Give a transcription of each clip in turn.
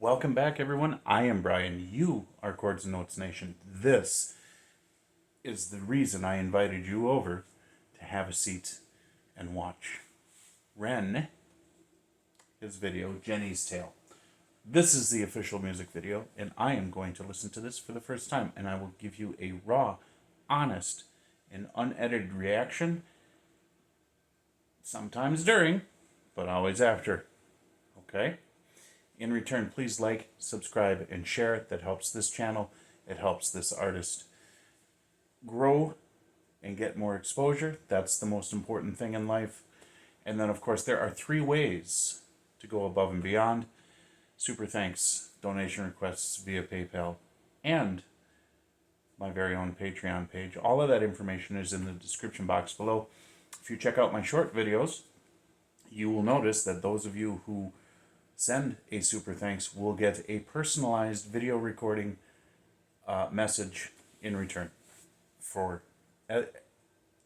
Welcome back, everyone. I am Brian. You are Chords and Notes Nation. This is the reason I invited you over to have a seat and watch Ren, his video, Jenny's Tale. This is the official music video, and I am going to listen to this for the first time, and I will give you a raw, honest, and unedited reaction, sometimes during, but always after. Okay? In return, please like, subscribe, and share it. That helps this channel. It helps this artist grow and get more exposure. That's the most important thing in life. And then, of course, there are 3 ways to go above and beyond. Super thanks, donation requests via PayPal, and my very own Patreon page. All of that information is in the description box below. If you check out my short videos, you will notice that those of you who send a super thanks will get a personalized video recording message in return for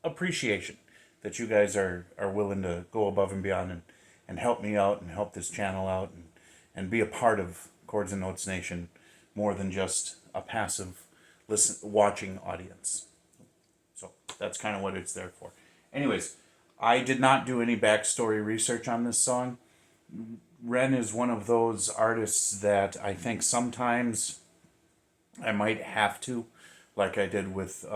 appreciation that you guys are willing to go above and beyond and help me out and help this channel out and be a part of Chords and Notes Nation more than just a passive watching audience. So that's kind of what it's there for. Anyways, I did not do any backstory research on this song. Ren is one of those artists that I think sometimes I might have to, like I did with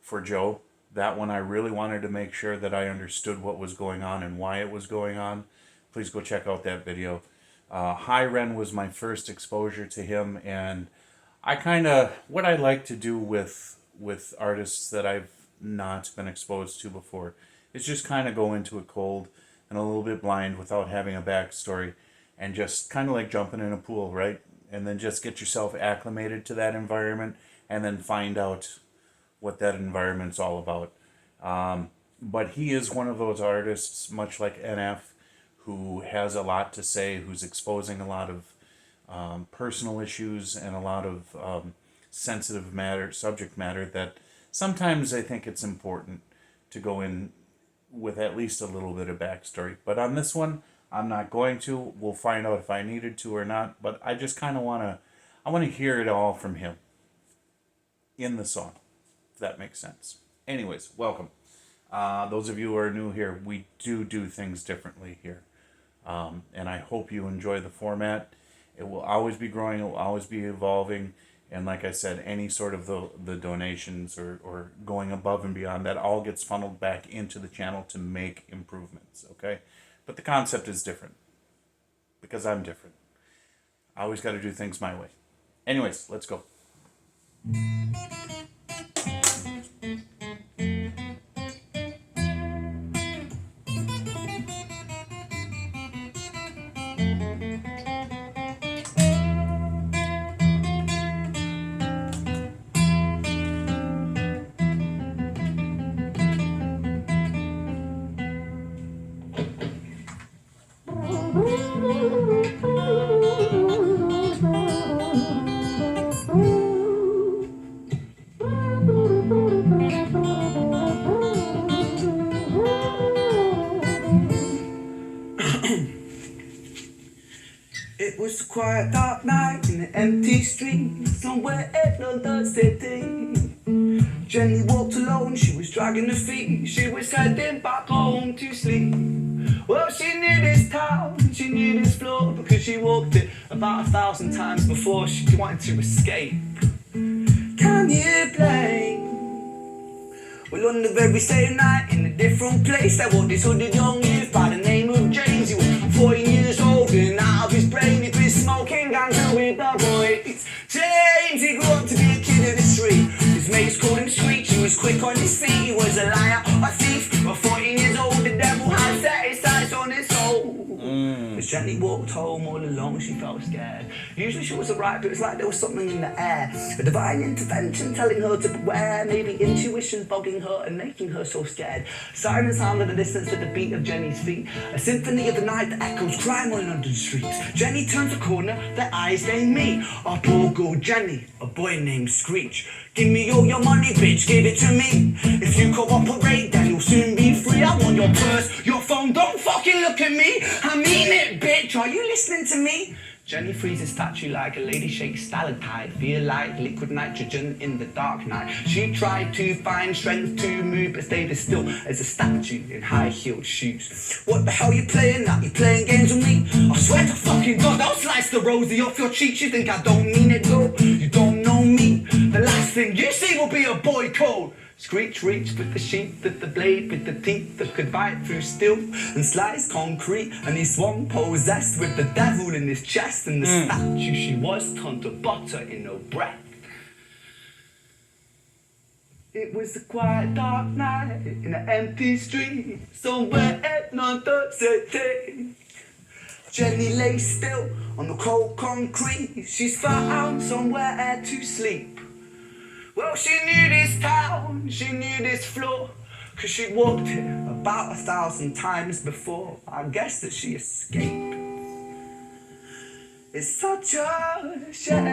for Joe. That one I really wanted to make sure that I understood what was going on and why it was going on. Please go check out that video. Hi Ren was my first exposure to him, and I what I like to do with artists that I've not been exposed to before is just kind of go into it cold and a little bit blind without having a backstory, and just kind of like jumping in a pool, right? And then just get yourself acclimated to that environment and then find out what that environment's all about. But he is one of those artists, much like NF, who has a lot to say, who's exposing a lot of personal issues and a lot of sensitive subject matter that sometimes I think it's important to go in with at least a little bit of backstory. But on this one, I'm not going to. We'll find out if I needed to or not. But I just kind of want to hear it all from him in the song, if that makes sense. Anyways, welcome. Those of you who are new here, we do things differently here. And I hope you enjoy the format. It will always be growing. It will always be evolving. And like I said, any sort of the donations or going above and beyond, that all gets funneled back into the channel to make improvements, okay? But the concept is different because I'm different. I always got to do things my way. Anyways, let's go. It was a quiet dark night in an empty street somewhere in London City. Jenny walked alone, she was dragging her feet. She was heading back home to sleep. Well, she knew this town, she knew this floor, because she walked it about 1,000 times before. She wanted to escape. Can you blame? Well, on the very same night, in a different place, there was this hooded young youth by the name of James. He was 14 years old and out of his brain. He'd been smoking ganja with the boys. James, he grew up to be a kid of the street. His mates called him Screech. He was quick on his feet. He was a liar, a thief. At 14 years old, the devil had set his sights on his soul. As Jenny walked home all alone, she felt scared. Usually she was alright, but it was like there was something in the air. A divine intervention telling her to beware. Maybe intuition bogging her and making her so scared. Sirens sound in the distance to the beat of Jenny's feet. A symphony of the night that echoes crime on London streets. Jenny turns a corner, their eyes they meet. Our poor girl Jenny, a boy named Screech. Give me all your money, bitch, give it to me. If you cooperate, then you'll soon be free. I want your purse, your phone, don't fucking look at me. I mean it, bitch, are you listening to me? Jenny freezes statue like a lady shakes stalactite. Feel like liquid nitrogen in the dark night. She tried to find strength to move, but stayed as still as a statue in high-heeled shoes. What the hell you playing at? You playing games with me? I swear to fucking God, I'll slice the rosy off your cheeks. You think I don't mean it though? You don't know me. The last thing you see will be a boy code. Screech reach with the sheath of the blade, with the teeth that could bite through steel and slice concrete. And he swung possessed with the devil in his chest, and the statue she was turned to butter in her breath. It was a quiet dark night in an empty street somewhere at another city. Jenny lay still on the cold concrete. She's found somewhere to sleep. Well, she knew this town, she knew this floor, 'cause she'd walked here about 1,000 times before. I guess that she escaped. It's such a shame.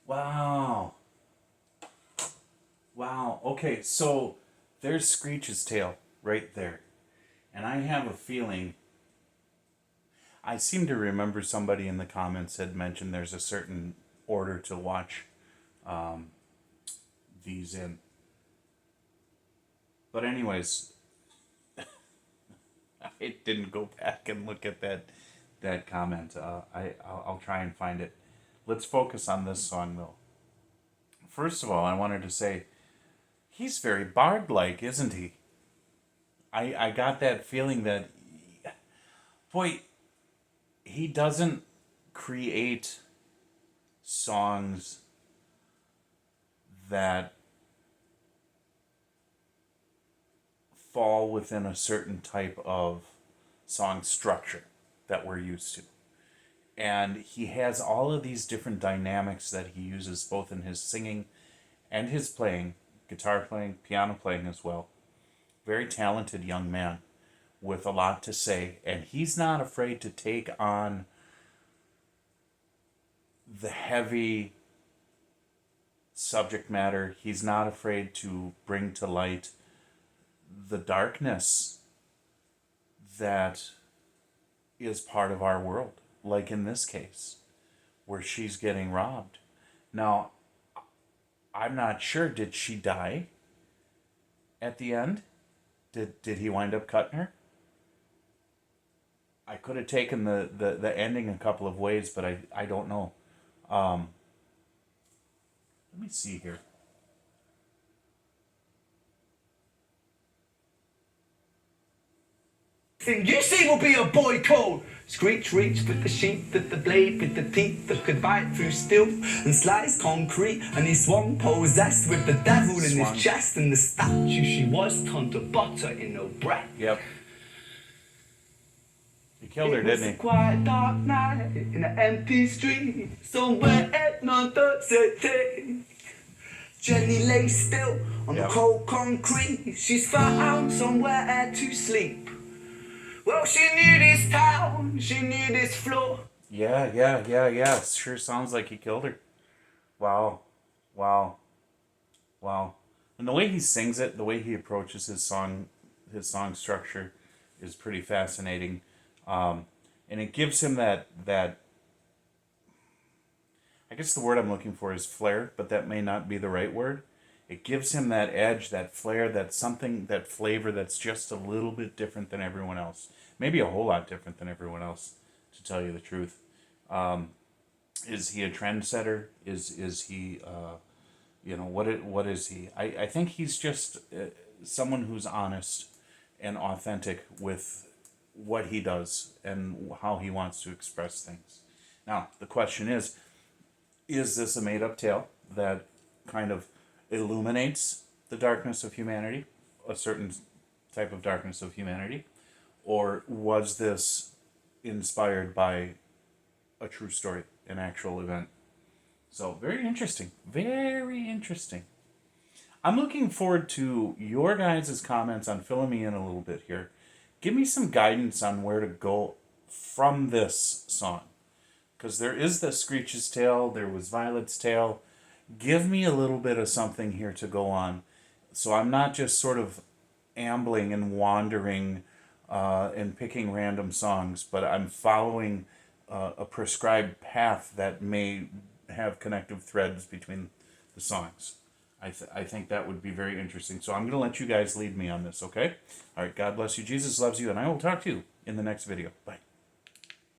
Wow. Wow. Okay, so there's Screech's tale right there. And I have a feeling, I seem to remember somebody in the comments had mentioned there's a certain order to watch these in. But anyways, I didn't go back and look at that comment. I'll try and find it. Let's focus on this song though. First of all, I wanted to say, he's very bard-like, isn't he? I got that feeling that, boy, he doesn't create songs that fall within a certain type of song structure that we're used to. And he has all of these different dynamics that he uses both in his singing and his playing, guitar playing, piano playing as well. Very talented young man with a lot to say, and he's not afraid to take on the heavy subject matter. He's not afraid to bring to light the darkness that is part of our world, like in this case, where she's getting robbed. Now, I'm not sure, did she die at the end? Did he wind up cutting her? I could have taken the ending a couple of ways, but I don't know. Let me see here. Thing you see will be a boy code. Screech reach with the sheath of the blade, with the teeth that could bite through steel and slice concrete. And he swung possessed with the devil in his chest, and the statue she was turned to butter in her breath. Yep. He killed her, didn't he? It was a quiet dark night in an empty street somewhere at another city. Jenny lay still on the cold concrete. She's found somewhere to sleep. Well, she knew this town, she knew this floor. Yeah. Sure sounds like he killed her. Wow. And the way he sings it, the way he approaches his song structure is pretty fascinating. And it gives him that I guess the word I'm looking for is flair, but that may not be the right word. It gives him that edge, that flair, that something, that flavor that's just a little bit different than everyone else. Maybe a whole lot different than everyone else, to tell you the truth. Is he a trendsetter? Is he, what is he? I think he's just someone who's honest and authentic with what he does and how he wants to express things. Now, the question is this a made-up tale that kind of illuminates the darkness of humanity, a certain type of darkness of humanity, or was this inspired by a true story, an actual event? So very interesting. I'm looking forward to your guys' comments on filling me in a little bit here. Give me some guidance on where to go from this song, because there is the Screech's tale, there was Violet's tale. Give me a little bit of something here to go on So I'm not just sort of ambling and wandering and picking random songs, but I'm following a prescribed path that may have connective threads between the songs. I think that would be very interesting. So I'm going to let you guys lead me on this, okay? All right, God bless you. Jesus loves you, and I will talk to you in the next video. Bye.